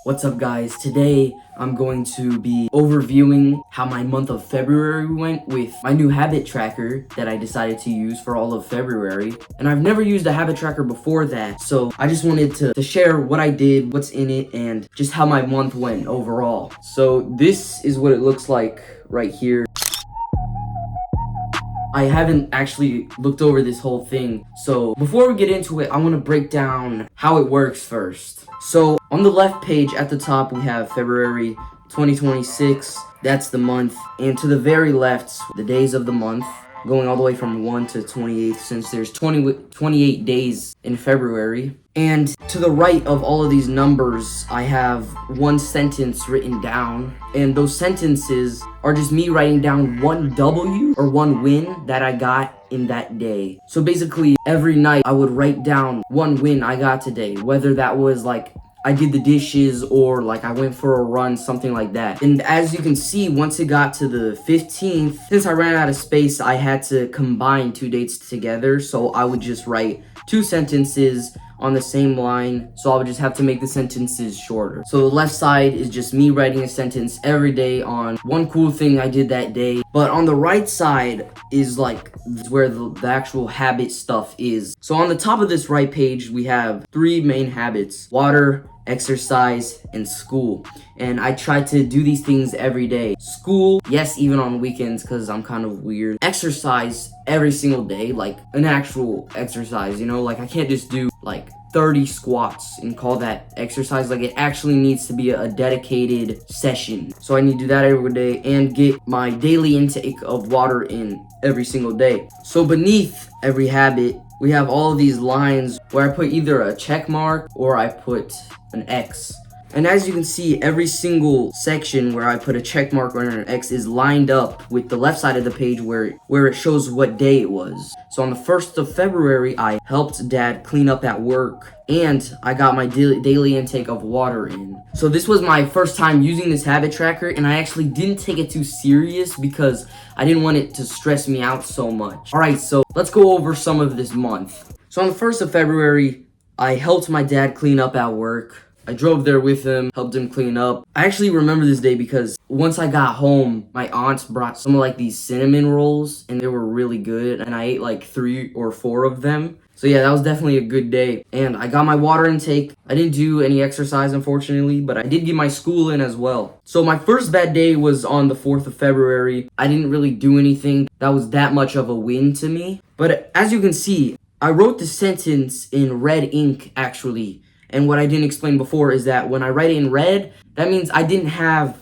What's up, guys? Today I'm going to be overviewing how my month of February went with my new habit tracker that I decided to use for all of February. And I've never used a habit tracker before that, so I just wanted to share what I did, what's in it, and just how my month went overall. So this is what it looks like right here. I haven't actually looked over this whole thing, so before we get into it, I want to break down how it works first. So on the left page at the top, we have February 2026, that's the month, and to the very left, the days of the month, going all the way from 1 to 28, since there's 28 days in February. And to the right of all of these numbers, I have one sentence written down, and those sentences are just me writing down one W or one win that I got in that day. So basically, every night I would write down one win I got today, whether that was like I did the dishes or like I went for a run, something like that. And as you can see, once it got to the 15th, since I ran out of space, I had to combine two dates together. So I would just write two sentences on the same line, so I would just have to make the sentences shorter. So the left side is just me writing a sentence every day on one cool thing I did that day. But on the right side is like where the actual habit stuff is. So on the top of this right page, we have three main habits: water, exercise, and school. And I try to do these things every day. School, yes, even on weekends, because I'm kind of weird. Exercise every single day, like an actual exercise, you know? Like I can't just do like 30 squats and call that exercise. Like it actually needs to be a dedicated session. So I need to do that every day and get my daily intake of water in every single day. So beneath every habit, we have all of these lines where I put either a check mark or I put an X. And as you can see, every single section where I put a check mark or an X is lined up with the left side of the page where it shows what day it was. So on the 1st of February, I helped Dad clean up at work and I got my daily intake of water in. So this was my first time using this habit tracker, and I actually didn't take it too serious because I didn't want it to stress me out so much. Alright, so let's go over some of this month. So on the 1st of February, I helped my dad clean up at work. I drove there with him, helped him clean up. I actually remember this day because once I got home, my aunts brought some of like these cinnamon rolls and they were really good, and I ate like 3 or 4 of them. So yeah, that was definitely a good day. And I got my water intake. I didn't do any exercise, unfortunately, but I did get my school in as well. So my first bad day was on the 4th of February. I didn't really do anything that was that much of a win to me. But as you can see, I wrote the sentence in red ink actually. And what I didn't explain before is that when I write it in red, that means I didn't have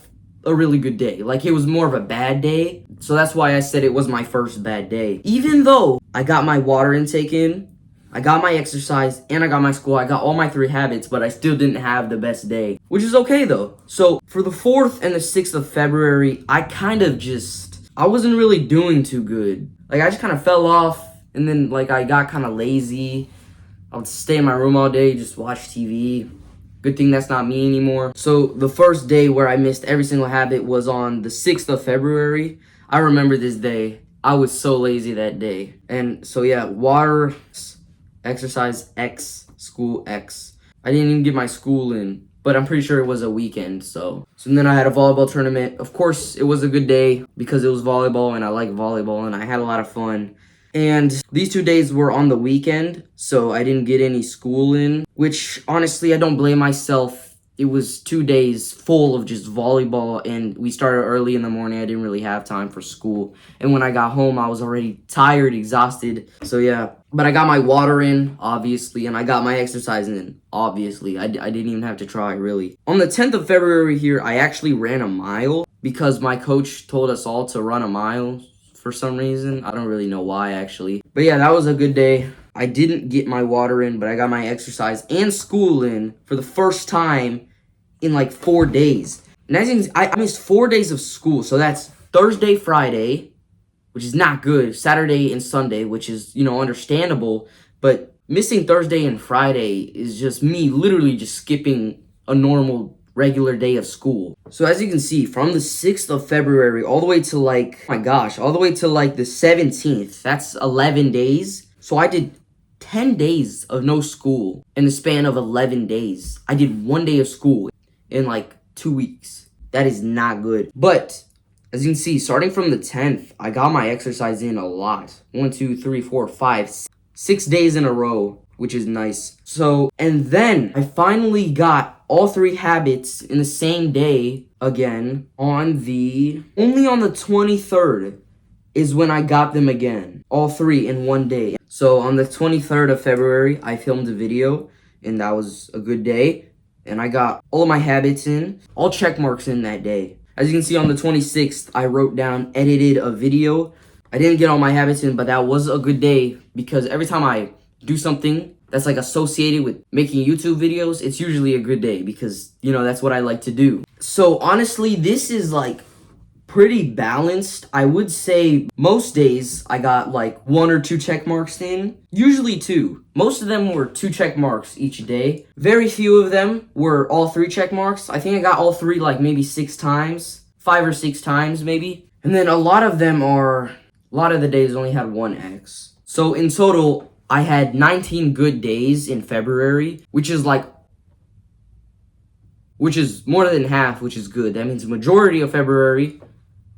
a really good day. Like it was more of a bad day. So that's why I said it was my first bad day. Even though I got my water intake in, I got my exercise, and I got my school, I got all my 3 habits, but I still didn't have the best day, which is okay though. So for the 4th and the 6th of February, I wasn't really doing too good. Like I just kind of fell off, and then like I got kind of lazy. I would stay in my room all day, just watch TV. Good thing that's not me anymore. So the first day where I missed every single habit was on the 6th of February. I remember this day. I was so lazy that day. And so yeah, water, exercise, X, school, X. I didn't even get my school in, but I'm pretty sure it was a weekend, so then I had a volleyball tournament. Of course, it was a good day because it was volleyball and I like volleyball and I had a lot of fun. And these 2 days were on the weekend, so I didn't get any school in, which honestly, I don't blame myself. It was 2 days full of just volleyball, and we started early in the morning. I didn't really have time for school. And when I got home, I was already tired, exhausted. So yeah, but I got my water in, obviously, and I got my exercise in, obviously. I didn't even have to try, really. On the 10th of February here, I actually ran a mile because my coach told us all to run a mile. For some reason. I don't really know why, actually. But yeah, that was a good day. I didn't get my water in, but I got my exercise and school in for the first time in like 4 days. And as you can see, I missed 4 days of school. So that's Thursday, Friday, which is not good. Saturday and Sunday, which is, understandable. But missing Thursday and Friday is just me literally just skipping a normal regular day of school. So as you can see, from the 6th of February all the way to all the way to the 17th, that's 11 days. So I did 10 days of no school in the span of 11 days. I did 1 day of school. in like 2 weeks. That is not good. But as you can see, starting from the 10th, I got my exercise in a lot. 1, 2, 3, 4, 5, 6 days in a row, which is nice. So, and then I finally got all 3 habits in the same day again only on the 23rd is when I got them again. All 3 in one day. So on the 23rd of February, I filmed a video and that was a good day. And I got all of my habits in, all check marks in that day. As you can see on the 26th, I wrote down, edited a video. I didn't get all my habits in, but that was a good day because every time I do something that's like associated with making YouTube videos, it's usually a good day because, you know, that's what I like to do. So honestly, this is like pretty balanced. I would say most days I got like 1 or 2 check marks in, usually 2. Most of them were 2 check marks each day. Very few of them were all 3 check marks. I think I got all 3 like maybe 6 times, 5 or 6 times maybe. And then a lot of the days only had 1 X. So in total, I had 19 good days in February, which is more than half, which is good. That means the majority of February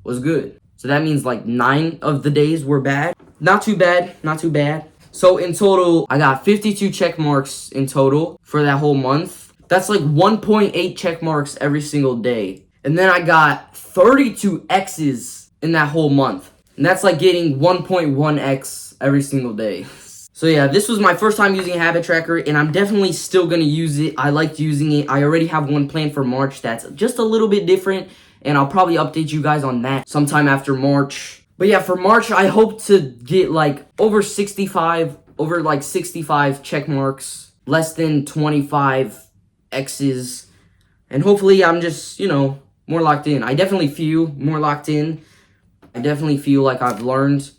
was good. So that means like 9 of the days were bad. Not too bad, not too bad. So in total, I got 52 check marks in total for that whole month. That's like 1.8 check marks every single day. And then I got 32 X's in that whole month. And that's like getting 1.1 X every single day. So yeah, this was my first time using a habit tracker, and I'm definitely still going to use it. I liked using it. I already have one planned for March that's just a little bit different, and I'll probably update you guys on that sometime after March. But yeah, for March, I hope to get like over 65 check marks, less than 25 X's, and hopefully I'm just, you know, more locked in. I definitely feel more locked in. I definitely feel like I've learned.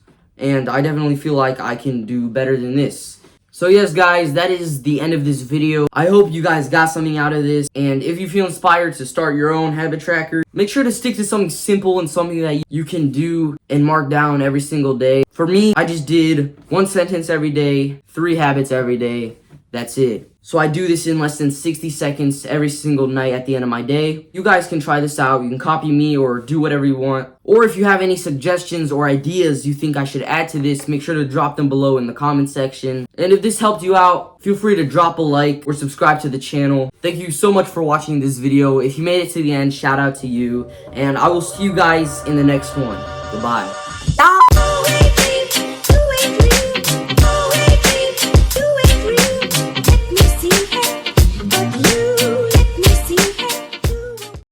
And I definitely feel like I can do better than this. So yes, guys, that is the end of this video. I hope you guys got something out of this. And if you feel inspired to start your own habit tracker, make sure to stick to something simple and something that you can do and mark down every single day. For me, I just did 1 sentence every day, 3 habits every day. That's it. So I do this in less than 60 seconds every single night at the end of my day. You guys can try this out. You can copy me or do whatever you want. Or if you have any suggestions or ideas you think I should add to this, make sure to drop them below in the comment section. And if this helped you out, feel free to drop a like or subscribe to the channel. Thank you so much for watching this video. If you made it to the end, shout out to you. And I will see you guys in the next one. Goodbye.